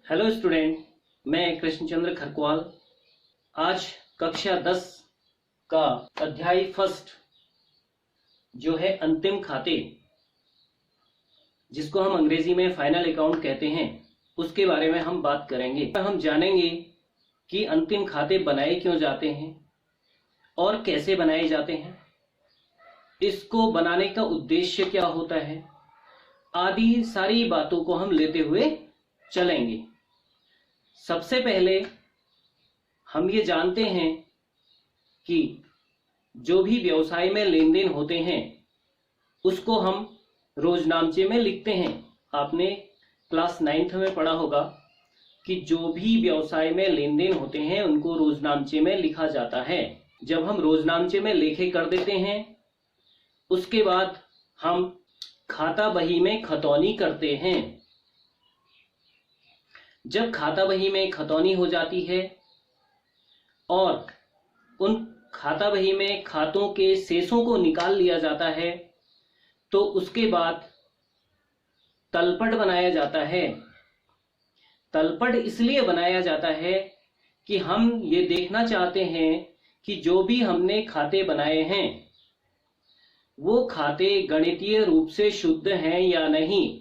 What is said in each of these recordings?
Hello student, मैं कृष्णचंद्र खरकवाल। आज कक्षा 10 का अध्याय फर्स्ट जो है अंतिम खाते, जिसको हम अंग्रेजी में फाइनल अकाउंट कहते हैं, उसके बारे में हम बात करेंगे। हम जानेंगे कि अंतिम खाते बनाए क्यों जाते हैं और कैसे बनाए जाते हैं, इसको बनाने का उद्देश्य क्या होता है, आदि सारी बातों को हम लेते हुए चलेंगे। सबसे पहले हम ये जानते हैं कि जो भी व्यवसाय में लेन देन होते हैं उसको हम रोजनामचे में लिखते हैं। आपने क्लास 9th में पढ़ा होगा कि जो भी व्यवसाय में लेन देन होते हैं उनको रोजनामचे में लिखा जाता है। जब हम रोजनामचे में लेखे कर देते हैं उसके बाद हम खाता बही में खतौनी करते हैं। जब खाता बही में खतौनी हो जाती है और उन खाता बही में खातों के शेषों को निकाल लिया जाता है तो उसके बाद तलपट बनाया जाता है। तलपट इसलिए बनाया जाता है कि हम ये देखना चाहते हैं कि जो भी हमने खाते बनाए हैं वो खाते गणितीय रूप से शुद्ध हैं या नहीं,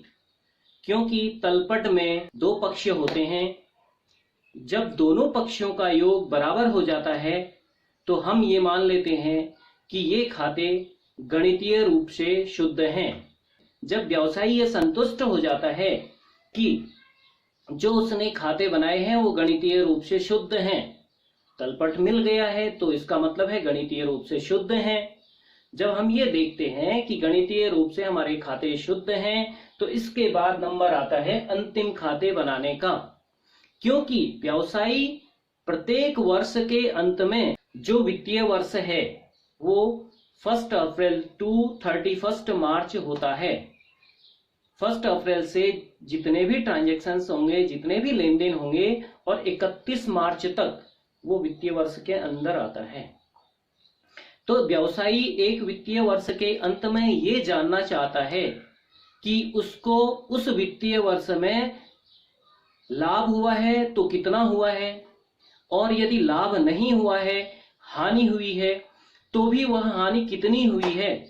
क्योंकि तलपट में दो पक्ष होते हैं। जब दोनों पक्षों का योग बराबर हो जाता है तो हम ये मान लेते हैं कि ये खाते गणितीय रूप से शुद्ध हैं। जब व्यवसायी ये संतुष्ट हो जाता है कि जो उसने खाते बनाए हैं वो गणितीय रूप से शुद्ध हैं, तलपट मिल गया है, तो इसका मतलब है गणितीय रूप से शुद्ध हैं। जब हम ये देखते हैं कि गणितीय रूप से हमारे खाते शुद्ध हैं तो इसके बाद नंबर आता है अंतिम खाते बनाने का, क्योंकि व्यवसायी प्रत्येक वर्ष के अंत में जो वित्तीय वर्ष है वो 1 अप्रैल टू 31 मार्च होता है। 1 अप्रैल से जितने भी ट्रांजैक्शंस होंगे, जितने भी लेन देन होंगे और 31 मार्च तक वो वित्तीय वर्ष के अंदर आता है। तो व्यवसायी एक वित्तीय वर्ष के अंत में ये जानना चाहता है कि उसको उस वित्तीय वर्ष में लाभ हुआ है तो कितना हुआ है, और यदि लाभ नहीं हुआ है, हानि हुई है, तो भी वह हानि कितनी हुई है,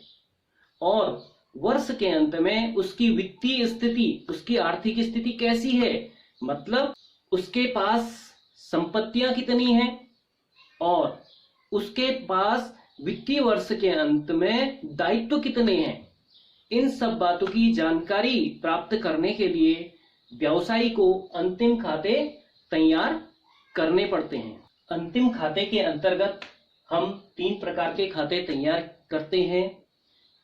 और वर्ष के अंत में उसकी वित्तीय स्थिति, उसकी आर्थिक स्थिति कैसी है, मतलब उसके पास संपत्तियां कितनी हैं और उसके पास वित्तीय वर्ष के अंत में दायित्व कितने हैं। इन सब बातों की जानकारी प्राप्त करने के लिए व्यवसायी को अंतिम खाते तैयार करने पड़ते हैं। अंतिम खाते के अंतर्गत हम 3 प्रकार के खाते तैयार करते हैं।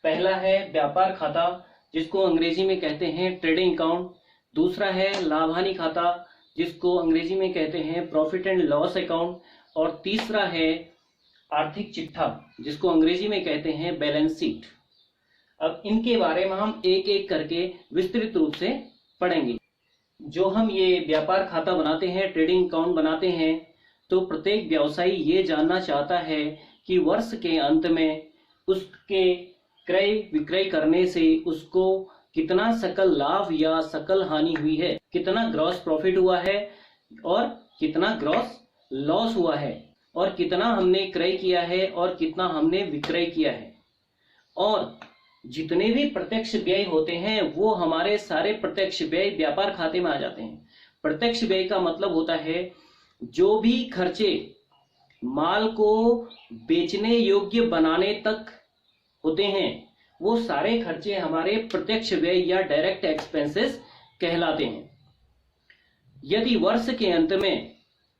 पहला है व्यापार खाता, जिसको अंग्रेजी में कहते हैं ट्रेडिंग अकाउंट। दूसरा है लाभ हानि खाता, जिसको अंग्रेजी में कहते हैं प्रॉफिट एंड लॉस अकाउंट। और तीसरा है आर्थिक चिट्ठा, जिसको अंग्रेजी में कहते हैं बैलेंस शीट। अब इनके बारे में हम एक एक करके विस्तृत रूप से पढ़ेंगे। जो हम ये व्यापार खाता बनाते हैं, ट्रेडिंग अकाउंट बनाते हैं, तो प्रत्येक व्यवसायी ये जानना चाहता है कि वर्ष के अंत में उसके क्रय विक्रय करने से उसको कितना सकल लाभ या सकल हानि हुई है, कितना ग्रॉस प्रॉफिट हुआ है और कितना ग्रॉस लॉस हुआ है, और कितना हमने क्रय किया है और कितना हमने विक्रय किया है। और जितने भी प्रत्यक्ष व्यय होते हैं वो हमारे सारे प्रत्यक्ष व्यय व्यापार खाते में आ जाते हैं। प्रत्यक्ष व्यय का मतलब होता है जो भी खर्चे माल को बेचने योग्य बनाने तक होते हैं वो सारे खर्चे हमारे प्रत्यक्ष व्यय या डायरेक्ट एक्सपेंसेस कहलाते हैं। यदि वर्ष के अंत में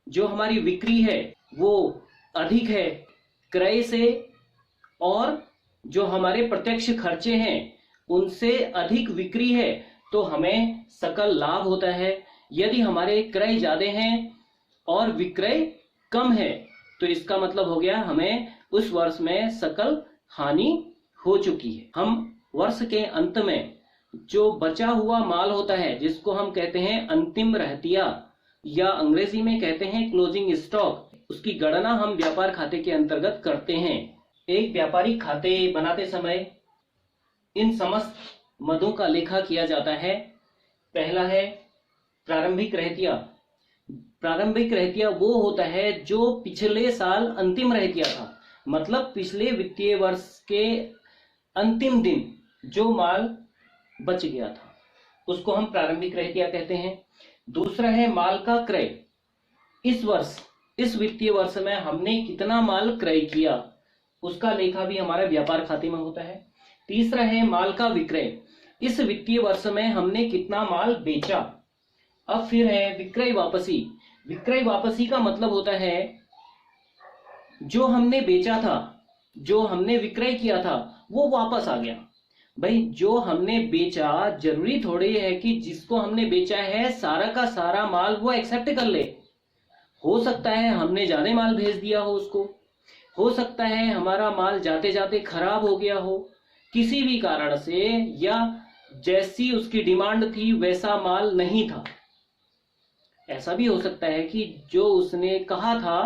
जो हमारी बिक्री है वो अधिक है क्रय से, और जो हमारे प्रत्यक्ष खर्चे हैं उनसे अधिक बिक्री है, तो हमें सकल लाभ होता है। यदि हमारे क्रय ज्यादा हैं और विक्रय कम है तो इसका मतलब हो गया हमें उस वर्ष में सकल हानि हो चुकी है। हम वर्ष के अंत में जो बचा हुआ माल होता है, जिसको हम कहते हैं अंतिम रहतिया या अंग्रेजी में कहते हैं क्लोजिंग स्टॉक, उसकी गणना हम व्यापार खाते के अंतर्गत करते हैं। एक व्यापारिक खाते बनाते समय इन समस्त मदों का लेखा किया जाता है। पहला है प्रारंभिक रहतिया। प्रारंभिक रहतिया वो होता है जो पिछले साल अंतिम रहतिया था, मतलब पिछले वित्तीय वर्ष के अंतिम दिन जो माल बच गया था उसको हम प्रारंभिक रहतिया कहते हैं। दूसरा है माल का क्रय। इस वर्ष, इस वित्तीय वर्ष में हमने कितना माल क्रय किया उसका लेखा भी हमारे व्यापार खाते में होता है। तीसरा है माल का विक्रय। इस वित्तीय वर्ष में हमने कितना माल बेचा। अब फिर है विक्रय वापसी। विक्रय वापसी का मतलब होता है जो हमने बेचा था, जो हमने विक्रय किया था वो वापस आ गया। भाई जो हमने बेचा, जरूरी थोड़ी है कि जिसको हमने बेचा है सारा का सारा माल वो एक्सेप्ट कर ले। हो सकता है हमने ज्यादा माल भेज दिया हो उसको, हो सकता है हमारा माल जाते जाते खराब हो गया हो किसी भी कारण से, या जैसी उसकी डिमांड थी वैसा माल नहीं था। ऐसा भी हो सकता है कि जो उसने कहा था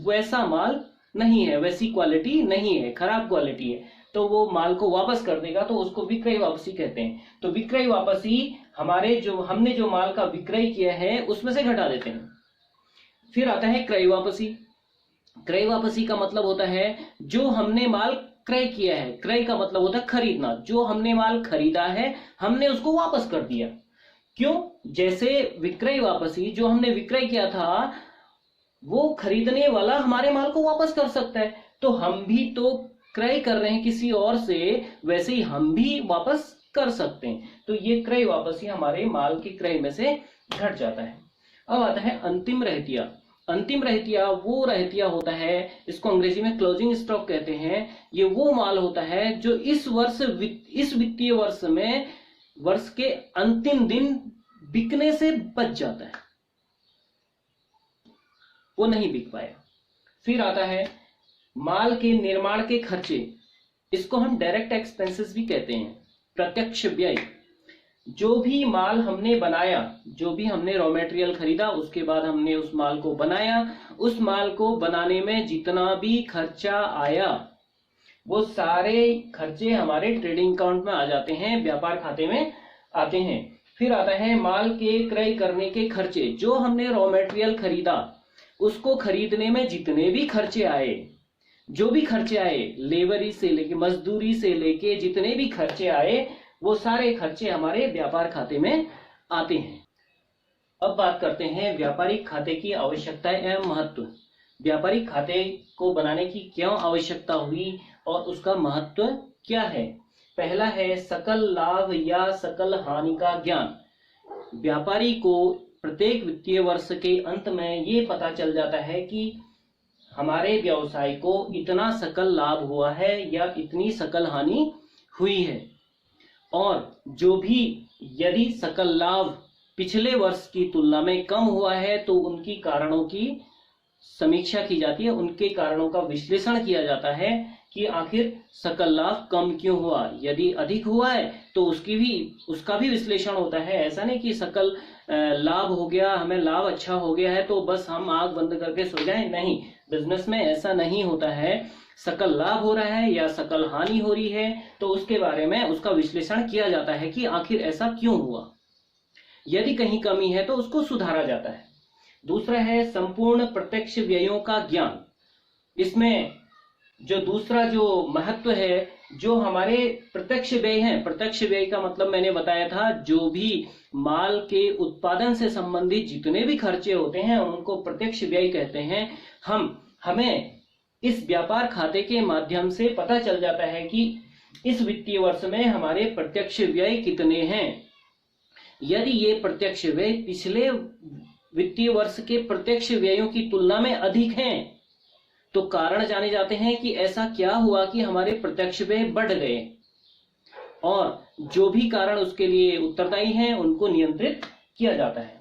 वैसा माल नहीं है, वैसी क्वालिटी नहीं है, खराब क्वालिटी है, तो वो माल को वापस कर देगा, तो उसको विक्रय वापसी कहते हैं। तो विक्रय वापसी हमने जो माल का विक्रय किया है उसमें से घटा देते हैं। फिर आता है क्रय वापसी। क्रय वापसी का मतलब होता है जो हमने माल क्रय किया है। क्रय का मतलब होता है खरीदना। जो हमने माल खरीदा है हमने उसको वापस कर दिया। क्यों? जैसे विक्रय वापसी, जो हमने विक्रय किया था वो खरीदने वाला हमारे माल को वापस कर सकता है, तो हम भी तो क्रय कर रहे हैं किसी और से, वैसे ही हम भी वापस कर सकते हैं। तो ये क्रय वापसी हमारे माल के क्रय में से घट जाता है। अब आता है अंतिम रहतिया। अंतिम रहतिया वो रहतिया होता है, इसको अंग्रेजी में क्लोजिंग स्टॉक कहते हैं। ये वो माल होता है जो इस वित्तीय वर्ष में वर्ष के अंतिम दिन बिकने से बच जाता है, वो नहीं बिक पाया। फिर आता है माल के निर्माण के खर्चे। इसको हम डायरेक्ट एक्सपेंसेस भी कहते हैं, प्रत्यक्ष व्यय। जो भी माल हमने बनाया, जो भी हमने रॉ मटेरियल खरीदा, उसके बाद हमने उस माल को बनाया, उस माल को बनाने में जितना भी खर्चा आया वो सारे खर्चे हमारे ट्रेडिंग अकाउंट में आ जाते हैं, व्यापार खाते में आते हैं। फिर आता है माल के क्रय करने के खर्चे। जो हमने रॉ मटेरियल खरीदा उसको खरीदने में जितने भी खर्चे आए, जो भी खर्चे आए, लेबरी से लेके मजदूरी से लेके जितने भी खर्चे आए वो सारे खर्चे हमारे व्यापार खाते में आते हैं। अब बात करते हैं व्यापारिक खाते की आवश्यकता एवं महत्व। व्यापारिक खाते को बनाने की क्यों आवश्यकता हुई और उसका महत्व क्या है। पहला है सकल लाभ या सकल हानि का ज्ञान। व्यापारी को प्रत्येक वित्तीय वर्ष के अंत में ये पता चल जाता है कि हमारे व्यवसाय को इतना सकल लाभ हुआ है या इतनी सकल हानि हुई है, और जो भी यदि सकल लाभ पिछले वर्ष की तुलना में कम हुआ है तो उनकी कारणों की समीक्षा की जाती है, उनके कारणों का विश्लेषण किया जाता है कि आखिर सकल लाभ कम क्यों हुआ। यदि अधिक हुआ है तो उसका भी विश्लेषण होता है। ऐसा नहीं कि सकल लाभ हो गया, हमें लाभ अच्छा हो गया है तो बस हम आंख बंद करके सो जाएं, नहीं, बिजनेस में ऐसा नहीं होता है। सकल लाभ हो रहा है या सकल हानि हो रही है तो उसके बारे में उसका विश्लेषण किया जाता है कि आखिर ऐसा क्यों हुआ। यदि कहीं कमी है तो उसको सुधारा जाता है। दूसरा है संपूर्ण प्रत्यक्ष व्ययों का ज्ञान। इसमें जो दूसरा जो महत्व है, जो हमारे प्रत्यक्ष व्यय हैं, प्रत्यक्ष व्यय का मतलब मैंने बताया था, जो भी माल के उत्पादन से संबंधित जितने भी खर्चे होते हैं उनको प्रत्यक्ष व्यय कहते हैं। हमें इस व्यापार खाते के माध्यम से पता चल जाता है कि इस वित्तीय वर्ष में हमारे प्रत्यक्ष व्यय कितने हैं। यदि ये प्रत्यक्ष व्यय पिछले वित्तीय वर्ष के प्रत्यक्ष व्ययों की तुलना में अधिक हैं तो कारण जाने जाते हैं कि ऐसा क्या हुआ कि हमारे प्रत्यक्ष व्यय बढ़ गए, और जो भी कारण उसके लिए उत्तरदायी हैं उनको नियंत्रित किया जाता है।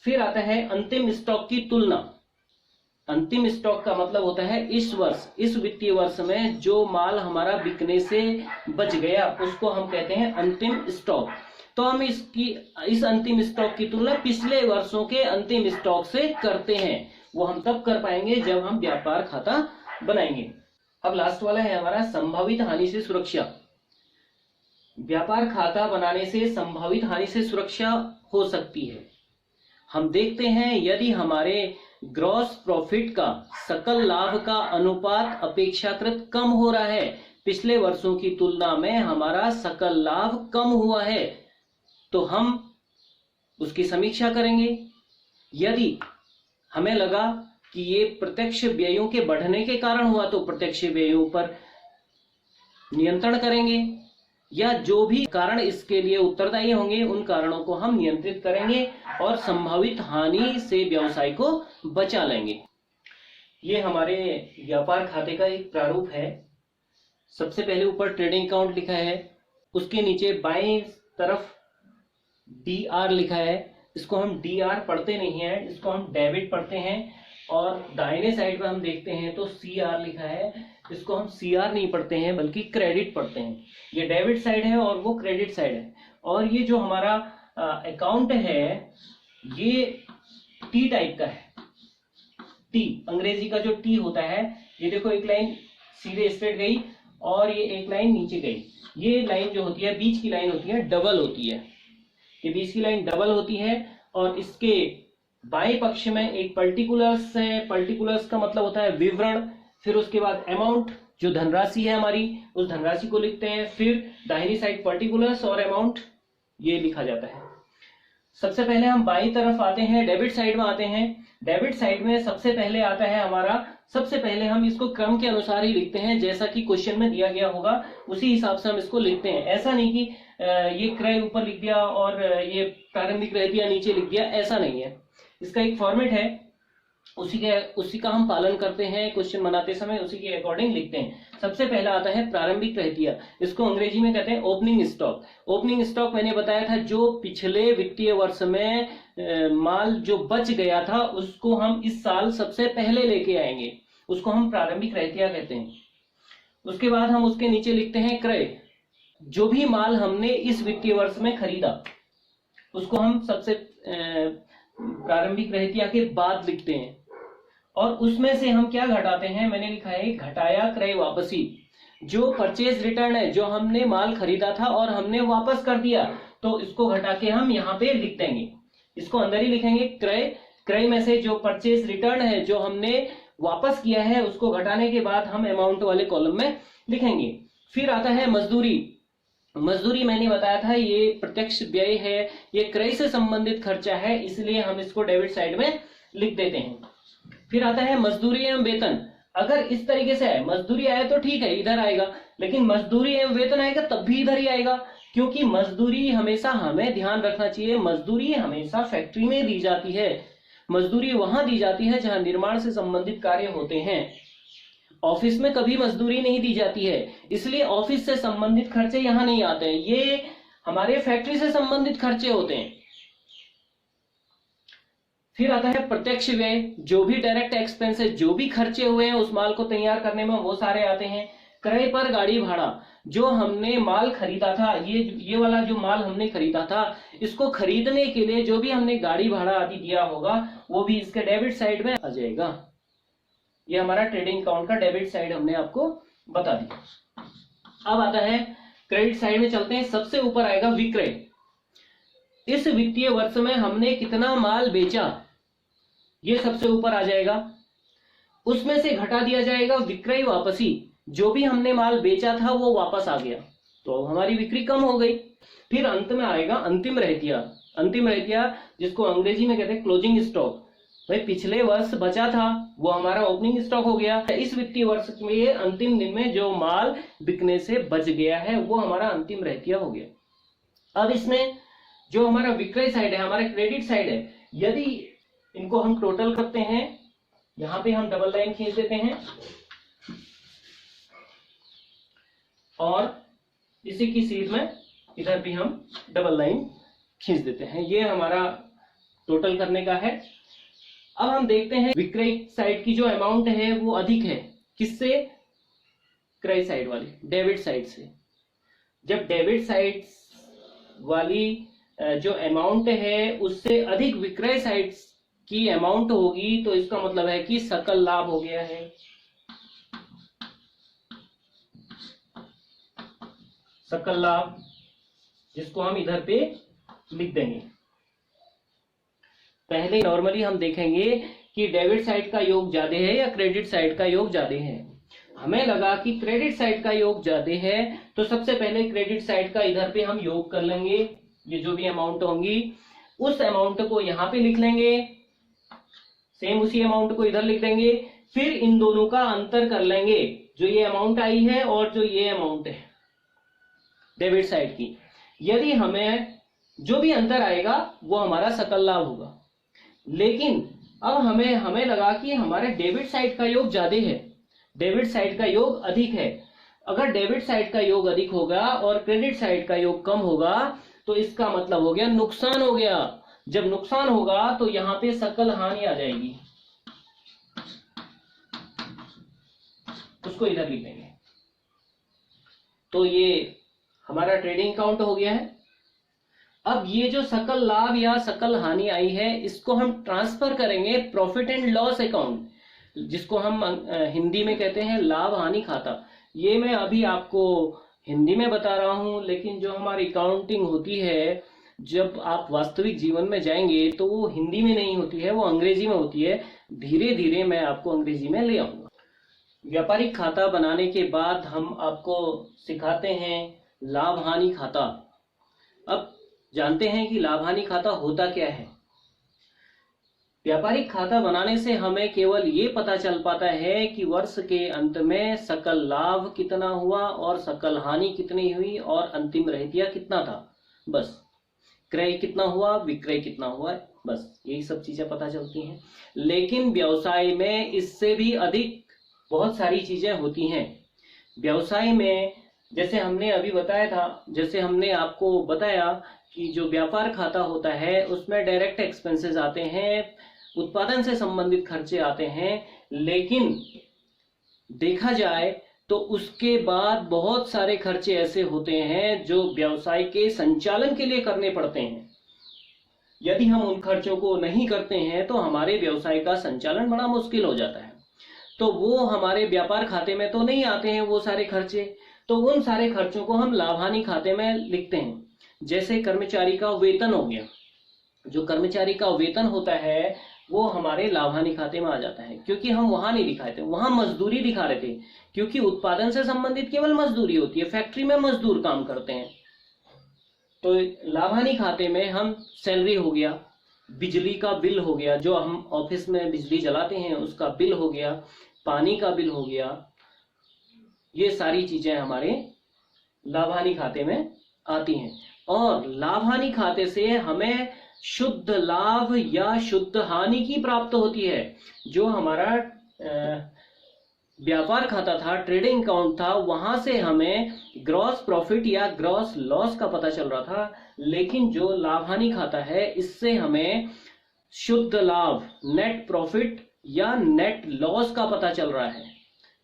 फिर आता है अंतिम स्टॉक की तुलना। अंतिम स्टॉक का मतलब होता है इस वित्तीय वर्ष में जो माल हमारा बिकने से बच गया उसको हम कहते हैं अंतिम स्टॉक। तो हम इस अंतिम स्टॉक की तुलना पिछले वर्षों के अंतिम स्टॉक से करते हैं। वो हम तब कर पाएंगे जब हम व्यापार खाता बनाएंगे। अब लास्ट वाला है हमारा संभावित हानि से सुरक्षा। व्यापार खाता बनाने से संभावित हानि से सुरक्षा हो सकती है। हम देखते हैं यदि हमारे ग्रॉस प्रॉफिट का सकल लाभ का अनुपात अपेक्षाकृत कम हो रहा है, पिछले वर्षों की तुलना में हमारा सकल लाभ कम हुआ है, तो हम उसकी समीक्षा करेंगे। यदि हमें लगा कि ये प्रत्यक्ष व्ययों के बढ़ने के कारण हुआ तो प्रत्यक्ष व्ययों पर नियंत्रण करेंगे, या जो भी कारण इसके लिए उत्तरदायी होंगे उन कारणों को हम नियंत्रित करेंगे और संभावित हानि से व्यवसाय को बचा लेंगे। ये हमारे व्यापार खाते का एक प्रारूप है। सबसे पहले ऊपर ट्रेडिंग अकाउंट लिखा है, उसके नीचे बाईं तरफ DR लिखा है। इसको हम DR पढ़ते नहीं है, इसको हम डेबिट पढ़ते हैं। और दाहिने साइड में हम देखते हैं तो CR लिखा है, इसको हम CR नहीं पढ़ते हैं बल्कि क्रेडिट पढ़ते हैं। ये डेबिट साइड है और वो क्रेडिट साइड है। और ये जो हमारा अकाउंट है ये T टाइप का है। T अंग्रेजी का जो T होता है, ये देखो एक लाइन सीधे स्ट्रेट गई और ये एक लाइन नीचे गई। ये लाइन जो होती है बीच की लाइन होती है डबल होती है, ये बीच की लाइन डबल होती है। और इसके बाएं पक्ष में एक पर्टिकुलर्स है, पर्टिकुलर्स का मतलब होता है विवरण। फिर उसके बाद अमाउंट जो धनराशि है हमारी, उस धनराशि को लिखते हैं। फिर दाहिनी साइड पर्टिकुलर्स और अमाउंट ये लिखा जाता है। सबसे पहले हम बाईं तरफ आते हैं, डेबिट साइड में आते हैं। डेबिट साइड में सबसे पहले आता है हमारा, सबसे पहले हम इसको क्रम के अनुसार ही लिखते हैं, जैसा कि क्वेश्चन में दिया गया होगा उसी हिसाब से हम इसको लिखते हैं। ऐसा नहीं कि ये क्रय ऊपर लिख दिया और ये प्रारंभिक रह दिया नीचे लिख दिया, ऐसा नहीं है। इसका एक फॉर्मेट है, उसी का हम पालन करते हैं। क्वेश्चन बनाते समय उसी के अकॉर्डिंग लिखते हैं। सबसे पहला आता है प्रारंभिक रहतिया, इसको अंग्रेजी में कहते हैं ओपनिंग स्टॉक। ओपनिंग स्टॉक मैंने बताया था जो पिछले वित्तीय वर्ष में माल जो बच गया था उसको हम इस साल सबसे पहले लेके आएंगे, उसको हम प्रारंभिक रहतिया कहते हैं। उसके बाद हम उसके नीचे लिखते हैं क्रय, जो भी माल हमने इस वित्तीय वर्ष में खरीदा उसको हम सबसे प्रारंभिक रहतिया के बाद लिखते हैं। और उसमें से हम क्या घटाते हैं, मैंने लिखा है घटाया क्रय वापसी। जो परचेज रिटर्न है, जो हमने माल खरीदा था और हमने वापस कर दिया, तो इसको घटा के हम यहाँ पे लिख देंगे, इसको अंदर ही लिखेंगे क्रय। क्रय में से जो परचेज रिटर्न है जो हमने वापस किया है उसको घटाने के बाद हम अमाउंट वाले कॉलम में लिखेंगे। फिर आता है मजदूरी। मजदूरी मैंने बताया था ये प्रत्यक्ष व्यय है, ये क्रय से संबंधित खर्चा है, इसलिए हम इसको डेबिट साइड में लिख देते हैं। फिर आता है मजदूरी एवं वेतन। अगर इस तरीके से है, मजदूरी आया तो ठीक है इधर आएगा, लेकिन मजदूरी एवं वेतन आएगा तब भी इधर ही आएगा, क्योंकि मजदूरी हमेशा हमें ध्यान रखना चाहिए, मजदूरी हमेशा फैक्ट्री में दी जाती है। मजदूरी वहां दी जाती है जहां निर्माण से संबंधित कार्य होते हैं। ऑफिस में कभी मजदूरी नहीं दी जाती है, इसलिए ऑफिस से संबंधित खर्चे यहाँ नहीं आते हैं, ये हमारे फैक्ट्री से संबंधित खर्चे होते हैं। फिर आता है प्रत्यक्ष व्यय, जो भी डायरेक्ट एक्सपेंस है, जो भी खर्चे हुए हैं उस माल को तैयार करने में, वो सारे आते हैं। क्रय पर गाड़ी भाड़ा, जो हमने माल खरीदा था, ये वाला जो माल हमने खरीदा था, इसको खरीदने के लिए जो भी हमने गाड़ी भाड़ा आदि दिया होगा वो भी इसके डेबिट साइड में आ जाएगा। ये हमारा ट्रेडिंग अकाउंट का डेबिट साइड हमने आपको बता दिया। अब आता है क्रेडिट साइड में चलते हैं। सबसे ऊपर आएगा विक्रय। इस वित्तीय वर्ष में हमने कितना माल बेचा, ये सबसे ऊपर आ जाएगा। उसमें से घटा दिया जाएगा विक्रय वापसी, जो भी हमने माल बेचा था वो वापस आ गया तो हमारी बिक्री कम हो गई। फिर अंत में आएगा अंतिम रहतिया। अंतिम रहतिया जिसको अंग्रेजी में कहते हैं क्लोजिंग स्टॉक। भाई पिछले वर्ष बचा था वो हमारा ओपनिंग स्टॉक हो गया, इस वित्तीय वर्ष में अंतिम दिन में जो माल बिकने से बच गया है वो हमारा अंतिम रहतिया हो गया। अब इसमें जो हमारा विक्रय साइड है, हमारा क्रेडिट साइड है, यदि इनको हम टोटल करते हैं, यहां पे हम डबल लाइन खींच देते हैं और इसी की सीध में इधर भी हम डबल लाइन खींच देते हैं। ये हमारा टोटल करने का है। अब हम देखते हैं विक्रय साइड की जो अमाउंट है वो अधिक है, किससे? क्रय साइड वाली, डेबिट साइड से। जब डेबिट साइड वाली जो अमाउंट है उससे अधिक विक्रय साइड की अमाउंट होगी तो इसका मतलब है कि सकल लाभ हो गया है। सकल लाभ, जिसको हम इधर पे लिख देंगे। पहले नॉर्मली हम देखेंगे कि डेबिट साइड का योग ज्यादा है या क्रेडिट साइड का योग ज्यादा है। हमें लगा कि क्रेडिट साइड का योग ज्यादा है, तो सबसे पहले क्रेडिट साइड का इधर पे हम योग कर लेंगे। ये जो भी अमाउंट होंगी उस अमाउंट को यहाँ पे लिख लेंगे, सेम उसी अमाउंट को इधर लिख देंगे। फिर इन दोनों का अंतर कर लेंगे, जो ये अमाउंट आई है और जो ये अमाउंट है डेबिट साइड की। यदि हमें जो भी अंतर आएगा वो हमारा सकल लाभ होगा। लेकिन अब हमें लगा कि हमारे डेबिट साइड का योग ज्यादा है, डेबिट साइड का योग अधिक है। अगर डेबिट साइड का योग अधिक होगा और क्रेडिट साइड का योग कम होगा तो इसका मतलब हो गया नुकसान हो गया। जब नुकसान होगा तो यहाँ पे सकल हानि आ जाएगी, उसको इधर लिख देंगे। तो ये हमारा ट्रेडिंग अकाउंट हो गया है। अब ये जो सकल लाभ या सकल हानि आई है इसको हम ट्रांसफर करेंगे प्रॉफिट एंड लॉस अकाउंट, जिसको हम हिंदी में कहते हैं लाभ हानि खाता। ये मैं अभी आपको हिंदी में बता रहा हूं, लेकिन जो हमारी अकाउंटिंग होती है जब आप वास्तविक जीवन में जाएंगे तो वो हिंदी में नहीं होती है, वो अंग्रेजी में होती है। धीरे धीरे मैं आपको अंग्रेजी में ले आऊंगा। व्यापारिक खाता बनाने के बाद हम आपको सिखाते हैं लाभ हानि खाता। अब जानते हैं कि लाभ हानि खाता होता क्या है। व्यापारिक खाता बनाने से हमें केवल ये पता चल पाता है कि वर्ष के अंत में सकल लाभ कितना हुआ और सकल हानि कितनी हुई और अंतिम रहतिया कितना था। बस क्रय कितना हुआ, विक्रय कितना हुआ, बस यही सब चीजें पता चलती हैं। लेकिन व्यवसाय में इससे भी अधिक बहुत सारी चीजें होती हैं। व्यवसाय में जैसे हमने अभी बताया था, जैसे हमने आपको बताया कि जो व्यापार खाता होता है उसमें डायरेक्ट एक्सपेंसेस आते हैं, उत्पादन से संबंधित खर्चे आते हैं। लेकिन देखा जाए तो उसके बाद बहुत सारे खर्चे ऐसे होते हैं जो व्यवसाय के संचालन के लिए करने पड़ते हैं। यदि हम उन खर्चों को नहीं करते हैं तो हमारे व्यवसाय का संचालन बड़ा मुश्किल हो जाता है। तो वो हमारे व्यापार खाते में तो नहीं आते हैं वो सारे खर्चे, तो उन सारे खर्चों को हम लाभ हानि खाते में लिखते हैं। जैसे कर्मचारी का वेतन हो गया, जो कर्मचारी का वेतन होता है वो हमारे लाभ हानि खाते में आ जाता है, क्योंकि हम वहां नहीं दिखाए थे, वहां मजदूरी दिखा रहे थे। क्योंकि उत्पादन से संबंधित केवल मजदूरी होती है, फैक्ट्री में मजदूर काम करते हैं। तो लाभ हानि खाते में हम सैलरी हो गया, बिजली का बिल हो गया, जो हम ऑफिस में बिजली जलाते हैं उसका बिल हो गया, पानी का बिल हो गया, ये सारी चीजें हमारे लाभ हानि खाते में आती हैं। और लाभ हानि खाते से हमें शुद्ध लाभ या शुद्ध हानि की प्राप्त होती है। जो हमारा व्यापार खाता था, ट्रेडिंग अकाउंट था, वहां से हमें ग्रॉस प्रॉफिट या ग्रॉस लॉस का पता चल रहा था। लेकिन जो लाभ हानि खाता है इससे हमें शुद्ध लाभ, नेट प्रॉफिट या नेट लॉस का पता चल रहा है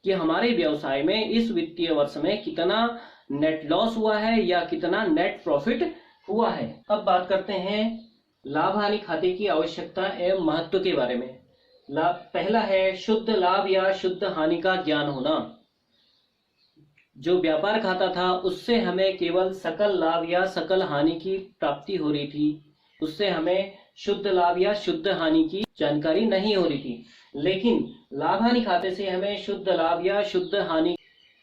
कि हमारे व्यवसाय में इस वित्तीय वर्ष में कितना नेट लॉस हुआ है या कितना नेट प्रॉफिट हुआ है। अब बात करते हैं लाभ हानि खाते की आवश्यकता एवं महत्व के बारे में। पहला है शुद्ध लाभ या शुद्ध हानि का ज्ञान होना। जो व्यापार खाता था उससे हमें केवल सकल लाभ या सकल हानि की प्राप्ति हो रही थी, उससे हमें शुद्ध लाभ या शुद्ध हानि की जानकारी नहीं हो रही थी। लेकिन लाभ हानि खाते से हमें शुद्ध लाभ या शुद्ध हानि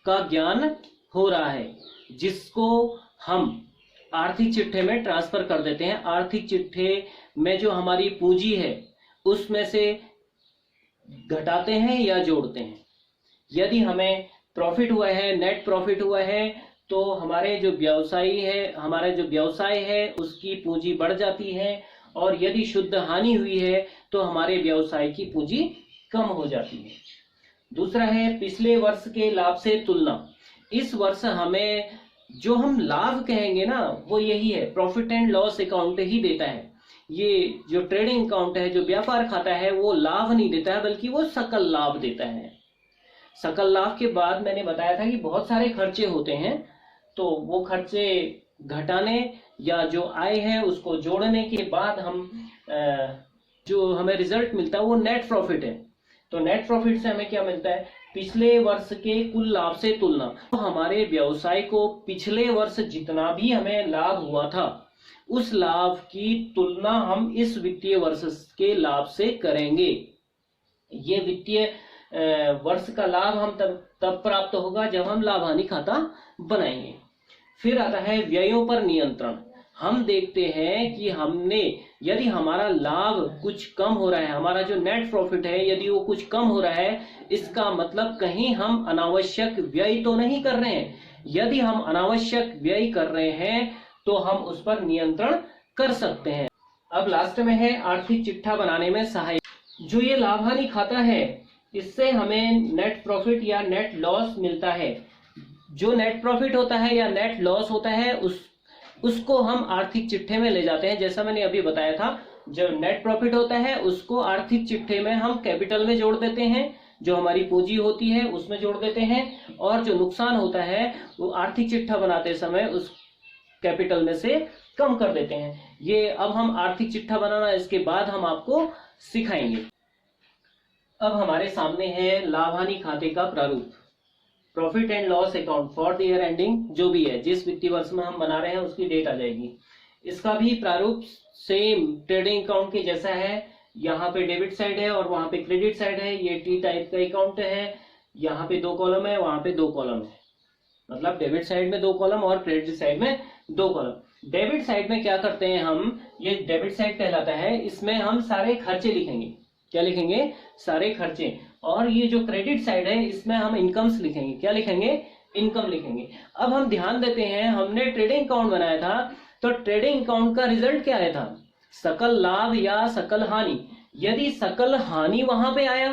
का ज्ञान हो रहा है, जिसको हम आर्थिक चिट्ठे में ट्रांसफर कर देते हैं। आर्थिक चिट्ठे में जो हमारी पूंजी है उसमें से घटाते हैं या जोड़ते हैं। यदि हमें प्रॉफिट हुआ है, नेट प्रॉफिट हुआ है, तो हमारे जो व्यवसाय है उसकी पूंजी बढ़ जाती है। और यदि शुद्ध हानि हुई है तो हमारे व्यवसाय की पूंजी कम हो जाती है। दूसरा है पिछले वर्ष के लाभ से तुलना। इस वर्ष हमें जो हम लाभ कहेंगे ना वो यही है, प्रॉफिट एंड लॉस अकाउंट ही देता है। ये जो ट्रेडिंग अकाउंट है, जो व्यापार खाता है, वो लाभ नहीं देता है बल्कि वो सकल लाभ देता है। सकल लाभ के बाद मैंने बताया था कि बहुत सारे खर्चे होते हैं, तो वो खर्चे घटाने या जो आय है उसको जोड़ने के बाद हम जो हमें रिजल्ट मिलता है वो नेट प्रॉफिट है। तो नेट प्रॉफिट से हमें क्या मिलता है, पिछले वर्ष के कुल लाभ से तुलना। तो हमारे व्यवसाय को पिछले वर्ष जितना भी हमें लाभ हुआ था उस लाभ की तुलना हम इस वित्तीय वर्ष के लाभ से करेंगे। ये वित्तीय वर्ष का लाभ हम तब प्राप्त होगा जब हम लाभ हानि खाता बनाएंगे। फिर आता है व्ययों पर नियंत्रण। हम देखते हैं कि हमने यदि हमारा लाभ कुछ कम हो रहा है, हमारा जो नेट प्रॉफिट है यदि वो कुछ कम हो रहा है, इसका मतलब कहीं हम अनावश्यक व्यय तो नहीं कर रहे हैं। यदि हम अनावश्यक व्यय कर रहे हैं तो हम उस पर नियंत्रण कर सकते हैं। अब लास्ट में है आर्थिक चिट्ठा बनाने में सहायक। जो ये लाभ हानि खाता है इससे हमें नेट प्रॉफिट या नेट लॉस मिलता है। जो नेट प्रॉफिट होता है या नेट लॉस होता है उसको हम आर्थिक चिट्ठे में ले जाते हैं। जैसा मैंने अभी बताया था, जो नेट प्रॉफिट होता है उसको आर्थिक चिट्ठे में हम कैपिटल में जोड़ देते हैं, जो हमारी पूंजी होती है उसमें जोड़ देते हैं, और जो नुकसान होता है वो आर्थिक चिट्ठा बनाते समय उस कैपिटल में से कम कर देते हैं। ये अब हम आर्थिक चिट्ठा बनाना इसके बाद हम आपको सिखाएंगे। अब हमारे सामने है लाभ हानि खाते का प्रारूप। Profit and loss account for the year ending, जो भी है जिस वित्तीय वर्ष में हम बना रहे हैं उसकी डेट आ जाएगी। इसका भी प्रारूप सेम ट्रेडिंग अकाउंट के जैसा है। यहाँ पे डेबिट साइड है और वहां पे क्रेडिट साइड है। ये टी टाइप का अकाउंट है। यहाँ पे 2 कॉलम है, वहां पे 2 कॉलम है, मतलब डेबिट साइड में 2 कॉलम और क्रेडिट साइड में 2 कॉलम। डेबिट साइड में क्या करते हैं हम, ये डेबिट साइड कहलाता है, इसमें हम सारे खर्चे लिखेंगे। क्या लिखेंगे? सारे खर्चे। और ये जो क्रेडिट साइड है इसमें हम इनकम्स लिखेंगे। क्या लिखेंगे? इनकम लिखेंगे। अब हम ध्यान देते हैं, हमने ट्रेडिंग अकाउंट बनाया था तो ट्रेडिंग अकाउंट का रिजल्ट क्या आया था? सकल लाभ या सकल हानि। यदि सकल हानि वहां पे आया,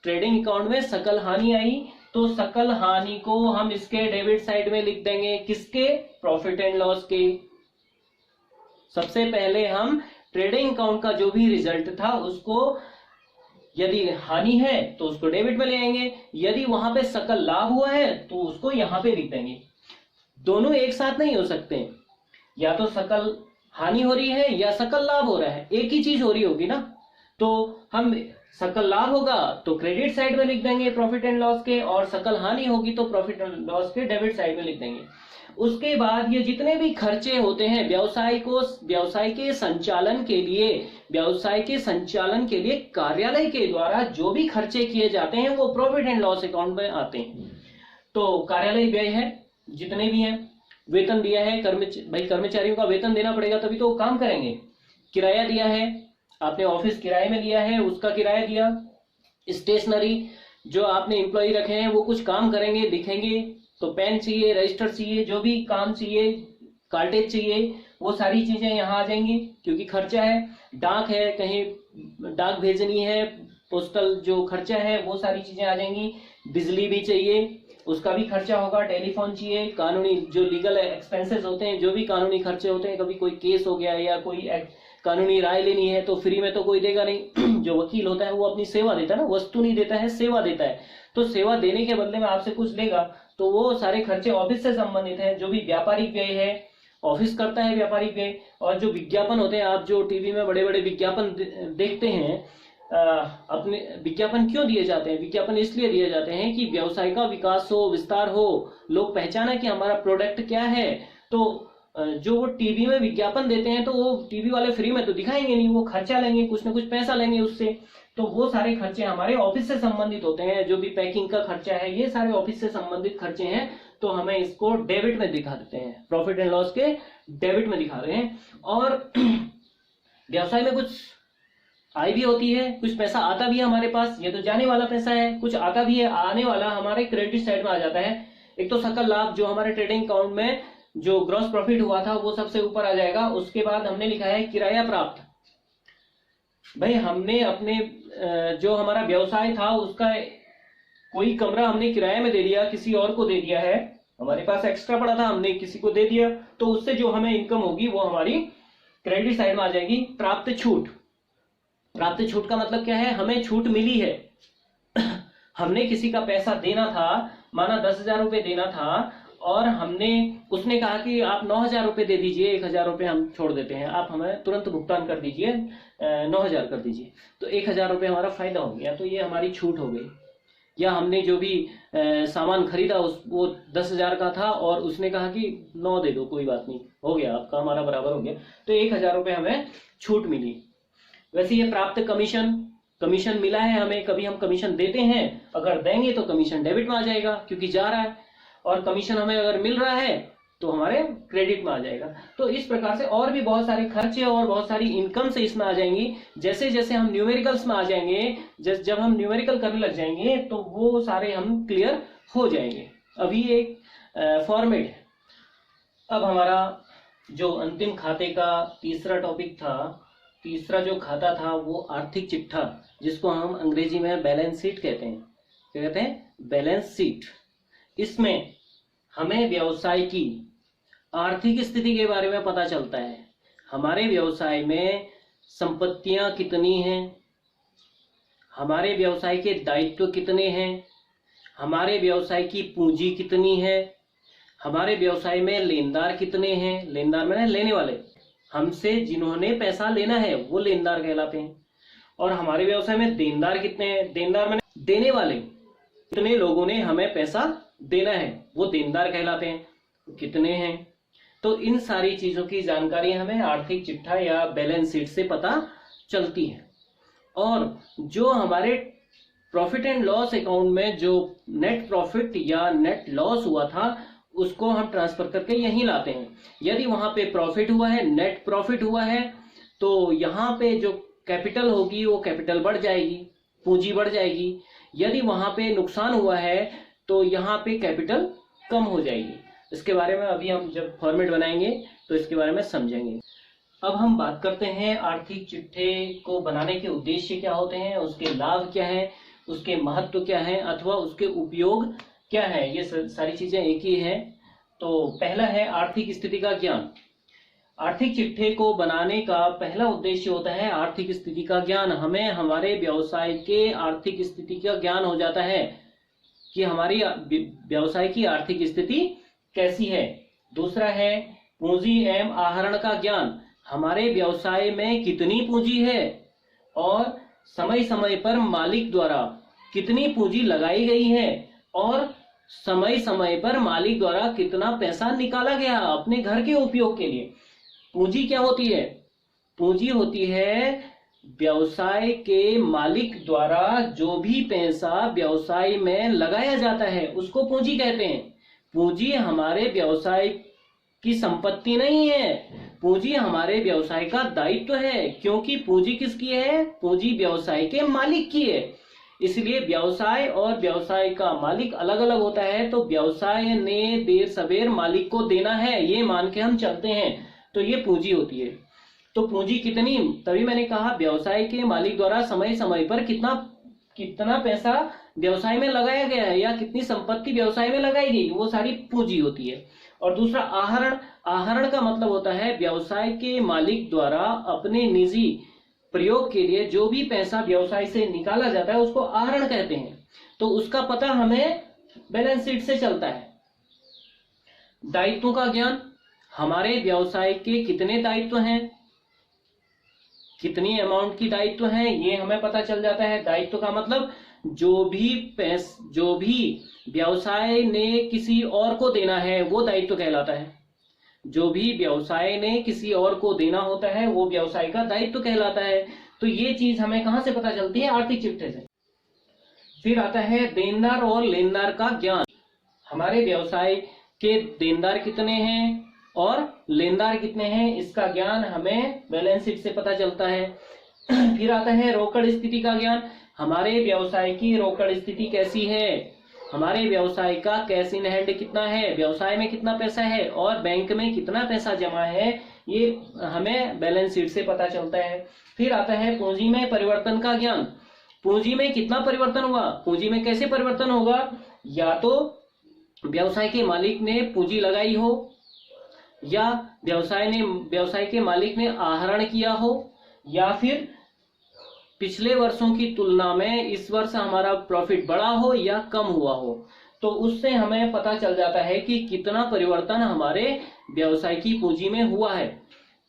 ट्रेडिंग अकाउंट में सकल हानि आई, तो सकल हानि को हम इसके डेबिट साइड में लिख देंगे। किसके? प्रॉफिट एंड लॉस के। सबसे पहले हम ट्रेडिंग अकाउंट का जो भी रिजल्ट था उसको, यदि हानि है तो उसको डेबिट में ले आएंगे, यदि वहां पे सकल लाभ हुआ है तो उसको यहां पे लिख देंगे। दोनों एक साथ नहीं हो सकते, या तो सकल हानि हो रही है या सकल लाभ हो रहा है, एक ही चीज हो रही होगी ना। तो हम सकल लाभ होगा तो क्रेडिट साइड में लिख देंगे प्रॉफिट एंड लॉस के, और सकल हानि होगी तो प्रॉफिट एंड लॉस के डेबिट साइड में लिख देंगे। उसके बाद ये जितने भी खर्चे होते हैं व्यवसाय के संचालन के लिए कार्यालय के द्वारा जो भी खर्चे किए जाते हैं वो प्रॉफिट एंड लॉस अकाउंट में आते हैं। तो कार्यालय व्यय है जितने भी हैं, वेतन दिया है, कर्मचारियों का वेतन देना पड़ेगा तभी तो वो काम करेंगे। किराया दिया है, आपने ऑफिस किराए में लिया है उसका किराया दिया। स्टेशनरी, जो आपने एम्प्लॉय रखे हैं वो कुछ काम करेंगे, लिखेंगे, तो पेन चाहिए, रजिस्टर चाहिए, जो भी काम चाहिए, कार्टेज चाहिए, वो सारी चीजें यहाँ आ जाएंगी क्योंकि खर्चा है। डाक है, कहीं डाक भेजनी है, पोस्टल जो खर्चा है वो सारी चीजें आ जाएंगी। बिजली भी चाहिए, उसका भी खर्चा होगा। टेलीफोन चाहिए, कानूनी जो लीगल एक्सपेंसेस होते हैं, जो भी कानूनी खर्चे होते हैं, कभी कोई केस हो गया या कोई कानूनी राय लेनी है तो फ्री में तो कोई देगा नहीं। जो वकील होता है वो अपनी सेवा देता है ना, वस्तु नहीं देता है, सेवा देता है। तो सेवा देने के बदले में आपसे कुछ लेगा, तो वो सारे खर्चे ऑफिस से संबंधित है। जो भी व्यापारिक व्यय है ऑफिस करता है, व्यापारिक व्यय। और जो विज्ञापन होते हैं, आप जो टीवी में बड़े बड़े विज्ञापन देखते हैं, अपने विज्ञापन क्यों दिए जाते हैं? विज्ञापन इसलिए दिए जाते हैं कि व्यवसाय का विकास हो, विस्तार हो, लोग पहचाने कि हमारा प्रोडक्ट क्या है। तो जो वो टीवी में विज्ञापन देते हैं तो वो टीवी वाले फ्री में तो दिखाएंगे नहीं, वो खर्चा लेंगे, कुछ ना कुछ पैसा लेंगे उससे। तो वो सारे खर्चे हमारे ऑफिस से संबंधित होते हैं। जो भी पैकिंग का खर्चा है, ये सारे ऑफिस से संबंधित खर्चे हैं, तो हमें इसको डेबिट में दिखा देते हैं, प्रॉफिट एंड लॉस के डेबिट में दिखा रहे हैं। और व्यवसाय में कुछ आय भी होती है, कुछ पैसा आता भी है हमारे पास, ये तो जाने वाला पैसा है, कुछ आता भी है, आने वाला हमारे क्रेडिट साइड में आ जाता है। एक तो सकल लाभ जो हमारे ट्रेडिंग अकाउंट में जो ग्रॉस प्रॉफिट हुआ था वो सबसे ऊपर आ जाएगा। उसके बाद हमने लिखा है किराया प्राप्त। भाई हमने अपने जो हमारा व्यवसाय था उसका कोई कमरा हमने किराए में दे दिया, किसी और को दे दिया है, हमारे पास एक्स्ट्रा पड़ा था, हमने किसी को दे दिया, तो उससे जो हमें इनकम होगी वो हमारी क्रेडिट साइड में आ जाएगी। प्राप्त छूट। प्राप्त छूट का मतलब क्या है? हमें छूट मिली है। हमने किसी का पैसा देना था, माना 10,000 रुपए देना था, और उसने कहा कि आप 9,000 रुपए दे दीजिए, 1,000 रुपए हम छोड़ देते हैं, आप हमें तुरंत भुगतान कर दीजिए, 9,000 कर दीजिए, तो 1,000 रुपए हमारा फायदा हो गया, तो ये हमारी छूट हो गई। या हमने जो भी सामान खरीदा वो 10,000 का था और उसने कहा कि 9 दे दो, कोई बात नहीं, हो गया आपका, हमारा बराबर हो गया, तो 1,000 रुपये हमें छूट मिली। वैसे ये प्राप्त कमीशन मिला है हमें, कभी हम कमीशन देते हैं, अगर देंगे तो कमीशन डेबिट में आ जाएगा क्योंकि जा रहा है, और कमीशन हमें अगर मिल रहा है तो हमारे क्रेडिट में आ जाएगा। तो इस प्रकार से और भी बहुत सारे खर्चे और बहुत सारी इनकम से इसमें आ जाएंगी। जैसे जैसे हम न्यूमेरिकल्स में आ जाएंगे, जब हम न्यूमेरिकल करने लग जाएंगे तो वो सारे हम क्लियर हो जाएंगे। अभी एक फॉर्मेट है। अब हमारा जो अंतिम खाते का तीसरा टॉपिक था, तीसरा जो खाता था वो आर्थिक चिट्ठा, जिसको हम अंग्रेजी में बैलेंस शीट कहते हैं। क्या कहते हैं? Balance sheet. इसमें हमें व्यवसाय की आर्थिक स्थिति के बारे में पता चलता है। हमारे व्यवसाय में संपत्तियां कितनी हैं, हमारे व्यवसाय के दायित्व कितने हैं, हमारे व्यवसाय की पूंजी कितनी है, हमारे व्यवसाय में लेनदार कितने हैं, लेनदार में लेने वाले, हमसे जिन्होंने पैसा लेना है वो लेनदार कहलाते हैं, और हमारे व्यवसाय में देनदार कितने हैं, देनदार में देने वाले, कितने लोगों ने हमें पैसा देना है वो देनदार कहलाते हैं, कितने हैं। तो इन सारी चीजों की जानकारी हमें आर्थिक चिट्ठा या बैलेंस शीट से पता चलती है। और जो हमारे प्रॉफिट एंड लॉस अकाउंट में जो नेट प्रॉफिट या नेट लॉस हुआ था उसको हम ट्रांसफर करके यहीं लाते हैं। यदि वहां पे प्रॉफिट हुआ है, नेट प्रॉफिट हुआ है, तो यहाँ पे जो कैपिटल होगी वो कैपिटल बढ़ जाएगी, पूंजी बढ़ जाएगी। यदि वहां पे नुकसान हुआ है तो यहाँ पे कैपिटल कम हो जाएगी। इसके बारे में अभी हम जब फॉर्मेट बनाएंगे तो इसके बारे में समझेंगे। अब हम बात करते हैं आर्थिक चिट्ठे को बनाने के उद्देश्य क्या होते हैं, उसके लाभ क्या है, उसके महत्व क्या है, अथवा उसके उपयोग क्या है। ये सारी चीजें एक ही है। तो पहला है आर्थिक स्थिति का ज्ञान। आर्थिक चिट्ठे को बनाने का पहला उद्देश्य होता है आर्थिक स्थिति का ज्ञान। हमें हमारे व्यवसाय के आर्थिक स्थिति का ज्ञान हो जाता है कि हमारी व्यवसाय की आर्थिक स्थिति कैसी है। दूसरा है पूंजी एवं आहरण का ज्ञान। हमारे व्यवसाय में कितनी पूंजी है और समय समय पर मालिक द्वारा कितनी पूंजी लगाई गई है और समय समय पर मालिक द्वारा कितना पैसा निकाला गया अपने घर के उपयोग के लिए। पूंजी क्या होती है? पूंजी होती है व्यवसाय के मालिक द्वारा जो भी पैसा व्यवसाय में लगाया जाता है उसको पूंजी कहते हैं। पूंजी हमारे व्यवसाय की संपत्ति नहीं है, पूंजी हमारे व्यवसाय का दायित्व है। क्योंकि पूंजी किसकी है? पूंजी व्यवसाय के मालिक की है। इसलिए व्यवसाय और व्यवसाय का मालिक अलग अलग होता है। तो व्यवसाय ने देर सवेर मालिक को देना है, ये मान के हम चलते हैं, तो ये पूंजी होती है। तो पूंजी कितनी, तभी मैंने कहा व्यवसाय के मालिक द्वारा समय समय पर कितना पैसा व्यवसाय में लगाया गया है या कितनी संपत्ति व्यवसाय में लगाई गई, वो सारी पूंजी होती है। और दूसरा आहरण। आहरण का मतलब होता है व्यवसाय के मालिक द्वारा अपने निजी प्रयोग के लिए जो भी पैसा व्यवसाय से निकाला जाता है उसको आहरण कहते हैं। तो उसका पता हमें बैलेंस शीट से चलता है। दायित्वों का ज्ञान। हमारे व्यवसाय के कितने दायित्व हैं, कितनी अमाउंट की दायित्व हैं, ये हमें पता चल जाता है। दायित्व का मतलब जो भी व्यवसाय ने किसी और को देना है वो दायित्व कहलाता है। जो भी व्यवसाय ने किसी और को देना होता है वो व्यवसाय का दायित्व कहलाता है। तो ये चीज हमें कहां से पता चलती है? आर्थिक चिट्ठे से। फिर आता है देनदार और लेनदार का ज्ञान। हमारे व्यवसाय के देनदार कितने हैं और लेनदार कितने हैं, इसका ज्ञान हमें बैलेंस शीट से पता चलता है। फिर आता है रोकड़ स्थिति का ज्ञान। हमारे व्यवसाय की रोकड़ स्थिति कैसी है, हमारे व्यवसाय का कैश इन हैंड कितना है, व्यवसाय में कितना पैसा है और बैंक में कितना पैसा जमा है, ये हमें बैलेंस शीट से पता चलता है। फिर आता है पूंजी में परिवर्तन का ज्ञान। पूंजी में कितना परिवर्तन हुआ, पूंजी में कैसे परिवर्तन होगा, या तो व्यवसाय के मालिक ने पूंजी लगाई हो या व्यवसाय के मालिक ने आहरण किया हो, या फिर पिछले वर्षों की तुलना में इस वर्ष हमारा प्रॉफिट बढ़ा हो या कम हुआ हो। तो उससे हमें पता चल जाता है कि कितना परिवर्तन हमारे व्यवसाय की पूंजी में हुआ है।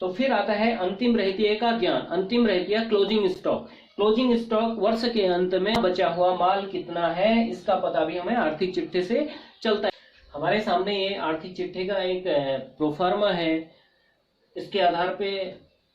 तो फिर आता है अंतिम रहतिया का ज्ञान। अंतिम रहतिया क्लोजिंग स्टॉक। क्लोजिंग स्टॉक वर्ष के अंत में बचा हुआ माल कितना है, इसका पता भी हमें आर्थिक चिट्ठे से चलता है। हमारे सामने ये आर्थिक चिट्ठे का एक प्रोफार्मा है, इसके आधार पे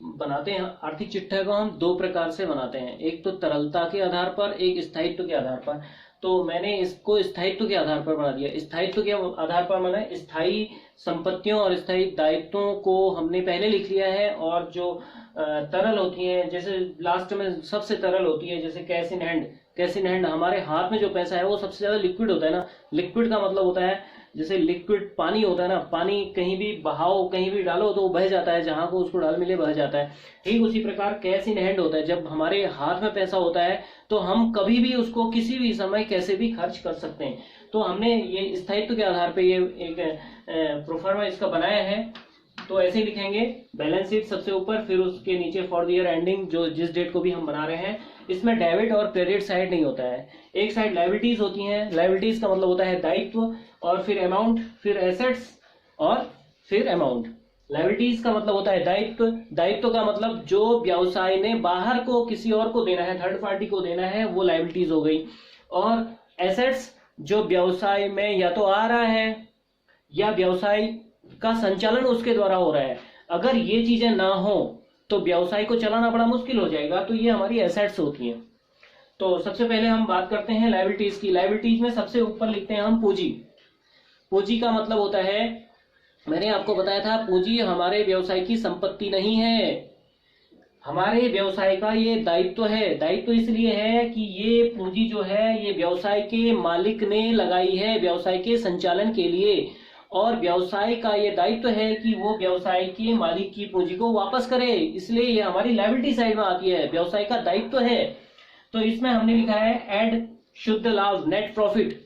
बनाते हैं। आर्थिक चिट्ठे को हम दो प्रकार से बनाते हैं, एक तो तरलता के आधार पर, एक स्थायित्व के आधार पर। तो मैंने इसको स्थायित्व के आधार पर बना दिया। स्थायित्व के आधार पर मैंने स्थायी संपत्तियों और स्थायी दायित्वों को हमने पहले लिख लिया है, और जो तरल होती है, जैसे लास्ट में सबसे तरल होती है जैसे cash in hand. Cash in hand, हमारे हाथ में जो पैसा है वो सबसे ज्यादा लिक्विड होता है ना। लिक्विड का मतलब होता है जैसे लिक्विड पानी होता है ना, पानी कहीं भी बहाओ, कहीं भी डालो तो वो बह जाता है, जहां को उसको डाल मिले बह जाता है। ठीक उसी प्रकार कैश इन हैंड होता है, जब हमारे हाथ में पैसा होता है तो हम कभी भी उसको किसी भी समय कैसे भी खर्च कर सकते हैं। तो हमने ये स्थायित्व के आधार पे ये एक प्रोफार्मा इसका बनाया है। तो ऐसे ही लिखेंगे, बैलेंस शीट सबसे ऊपर, फिर उसके नीचे फॉर द ईयर एंडिंग, जो जिस डेट को भी हम बना रहे हैं। इसमें डेबिट और क्रेडिट साइड नहीं होता है, एक साइड लायबिलिटीज होती हैं। लायबिलिटीज का मतलब होता है दायित्व, और फिर अमाउंट, फिर एसेट्स, और फिर अमाउंट। लायबिलिटीज का मतलब होता है दायित्व। दायित्व का मतलब जो व्यवसाय ने बाहर को किसी और को देना है, थर्ड पार्टी को देना है, वो लायबिलिटीज हो गई। और एसेट्स जो व्यवसाय में या तो आ रहा है या व्यवसाय का संचालन उसके द्वारा हो रहा है। अगर ये चीजें ना हो तो व्यवसाय को चलाना बड़ा मुश्किल हो जाएगा। तो ये हमारी एसेट्स होती हैं। तो सबसे पहले हम बात करते हैं लायबिलिटीज की। लायबिलिटीज में सबसे ऊपर लिखते हैं हम पूंजी। पूंजी का मतलब होता है, मैंने आपको बताया था, पूंजी हमारे व्यवसाय की संपत्ति नहीं है, हमारे व्यवसाय का ये दायित्व है। दायित्व इसलिए है कि ये पूंजी जो है ये व्यवसाय के मालिक ने लगाई है व्यवसाय के संचालन के लिए, और व्यवसाय का ये दायित्व है कि वो व्यवसाय के मालिक की पूंजी को वापस करे। इसलिए ये हमारी लायबिलिटी साइड में आती है, व्यवसाय का दायित्व है। तो इसमें हमने लिखा है ऐड शुद्ध लाभ, नेट प्रॉफिट।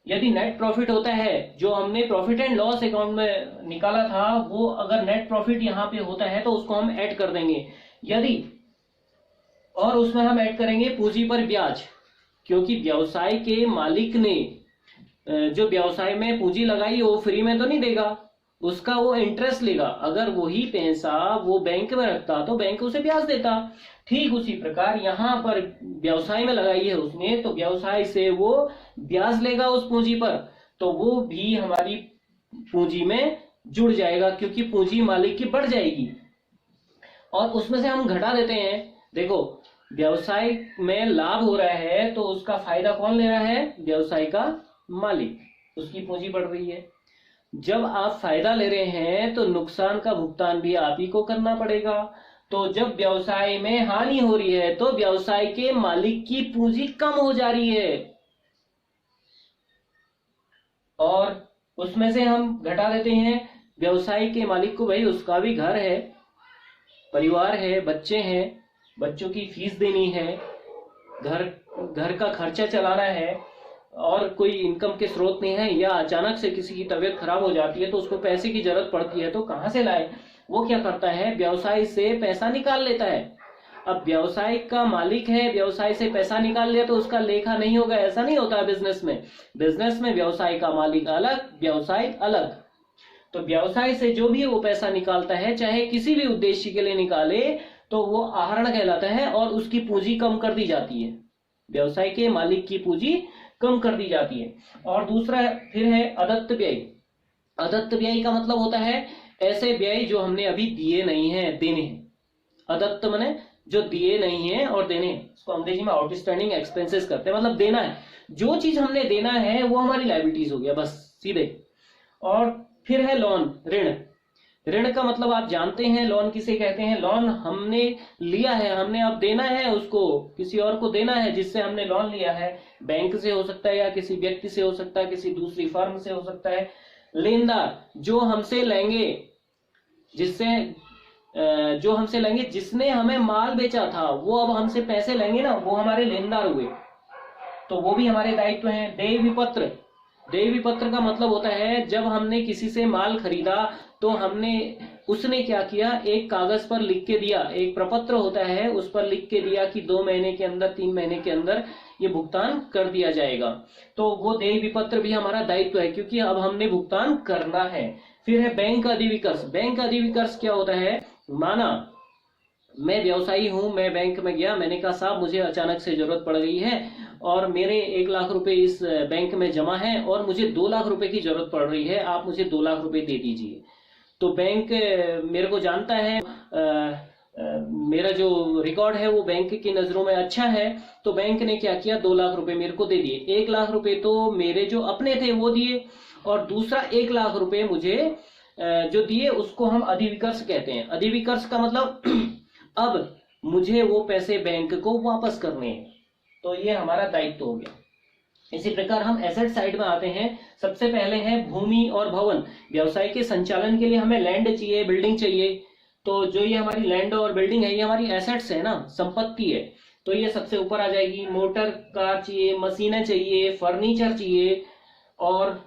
यदि नेट प्रॉफिट होता है, जो हमने प्रॉफिट एंड लॉस अकाउंट में निकाला था, वो अगर नेट प्रॉफिट यहाँ पे होता है तो उसको हम ऐड कर देंगे। यदि, और उसमें हम ऐड करेंगे पूंजी पर ब्याज, क्योंकि व्यवसाय के मालिक ने जो व्यवसाय में पूंजी लगाई वो फ्री में तो नहीं देगा, उसका वो इंटरेस्ट लेगा। अगर वही पैसा वो बैंक में रखता तो बैंक उसे ब्याज देता। ठीक उसी प्रकार यहाँ पर व्यवसाय में लगाई है उसने, तो व्यवसाय से वो ब्याज लेगा उस पूंजी पर, तो वो भी हमारी पूंजी में जुड़ जाएगा, क्योंकि पूंजी मालिक की बढ़ जाएगी। और उसमें से हम घटा देते हैं। देखो, व्यवसाय में लाभ हो रहा है तो उसका फायदा कौन ले रहा है? व्यवसाय का मालिक, उसकी पूंजी बढ़ रही है। जब आप फायदा ले रहे हैं तो नुकसान का भुगतान भी आप ही को करना पड़ेगा। तो जब व्यवसाय में हानि हो रही है तो व्यवसाय के मालिक की पूंजी कम हो जा रही है, और उसमें से हम घटा देते हैं व्यवसाय के मालिक को। भाई उसका भी घर है, परिवार है, बच्चे हैं, बच्चों की फीस देनी है, घर का खर्चा चलाना है, और कोई इनकम के स्रोत नहीं है, या अचानक से किसी की तबीयत खराब हो जाती है तो उसको पैसे की जरूरत पड़ती है, तो कहां से लाए? वो क्या करता है? व्यवसाय से पैसा निकाल लेता है। अब व्यवसाय का मालिक है, व्यवसाय से पैसा निकाल लिया तो उसका लेखा नहीं होगा, ऐसा नहीं होता बिजनेस में। बिजनेस में व्यवसाय का मालिक अलग, व्यवसाय अलग। तो व्यवसाय से जो भी वो पैसा निकालता है, चाहे किसी भी उद्देश्य के लिए निकाले, तो वो आहरण कहलाता है, और उसकी पूंजी कम कर दी जाती है। व्यवसाय के मालिक की पूंजी कम कर दी जाती है। और दूसरा फिर है अदत्त व्यय। अदत्त व्यय का मतलब होता है ऐसे व्यय जो हमने अभी दिए नहीं है, देने हैं। अदत्त माने जो दिए नहीं है और देने हैं, इसको अंग्रेजी में आउटस्टैंडिंग एक्सपेंसेस करते हैं, मतलब देना है। जो चीज हमने देना है वो हमारी लायबिलिटीज हो गया, बस सीधे। और फिर है लोन, ऋण। ऋण का मतलब आप जानते हैं, लोन किसे कहते हैं? लोन हमने लिया है, हमने अब देना है उसको, किसी और को देना है जिससे हमने लोन लिया है। बैंक से हो सकता है, या किसी व्यक्ति से हो सकता है, किसी दूसरी फर्म से हो सकता है। लेनदार जो हमसे लेंगे, जिसने हमें माल बेचा था, वो अब हमसे पैसे लेंगे ना, वो हमारे लेनदार हुए, तो वो भी हमारे दायित्व हैं। देय विपत्र। देय विपत्र का मतलब होता है जब हमने किसी से माल खरीदा तो हमने उसने क्या किया, एक कागज पर लिख के दिया, एक प्रपत्र होता है उस पर लिख के दिया कि 2 महीने के अंदर 3 महीने के अंदर ये भुगतान कर दिया जाएगा। तो वो देय विपत्र भी हमारा दायित्व है क्योंकि अब हमने भुगतान करना है। फिर है बैंक अधिविकर्ष। बैंक अधिविकर्ष क्या होता है, माना मैं व्यवसायी हूं, मैं बैंक में गया, मैंने कहा साहब मुझे अचानक से जरूरत पड़ गई है और मेरे 1 लाख रुपए इस बैंक में जमा है और मुझे 2 लाख रुपए की जरूरत पड़ रही है, आप मुझे 2 लाख रुपए दे दीजिए। तो बैंक मेरे को जानता है, मेरा जो रिकॉर्ड है वो बैंक की नजरों में अच्छा है, तो बैंक ने क्या किया, 2 लाख रुपए मेरे को दे दिए। 1 लाख रुपए तो मेरे जो अपने थे वो दिए और दूसरा 1 लाख रुपए मुझे जो दिए उसको हम अधिविकर्ष कहते हैं। अधिविकर्ष का मतलब अब मुझे वो पैसे बैंक को वापस करने हैं, तो ये हमारा दायित्व हो गया। इसी प्रकार हम एसेट साइड में आते हैं। सबसे पहले है भूमि और भवन। व्यवसाय के संचालन के लिए हमें लैंड चाहिए, बिल्डिंग चाहिए। तो जो ये हमारी लैंड और बिल्डिंग है ये हमारी एसेट्स है ना, संपत्ति है, तो ये सबसे ऊपर आ जाएगी। मोटर कार चाहिए, मशीनें चाहिए, फर्नीचर चाहिए और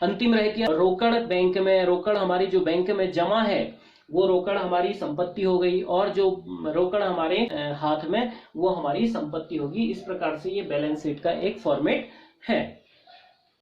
अंतिम रहती है रोकड़। बैंक में रोकड़, हमारी जो बैंक में जमा है वो रोकड़ हमारी संपत्ति हो गई और जो रोकड़ हमारे हाथ में वो हमारी संपत्ति होगी। इस प्रकार से ये बैलेंस शीट का एक फॉर्मेट है।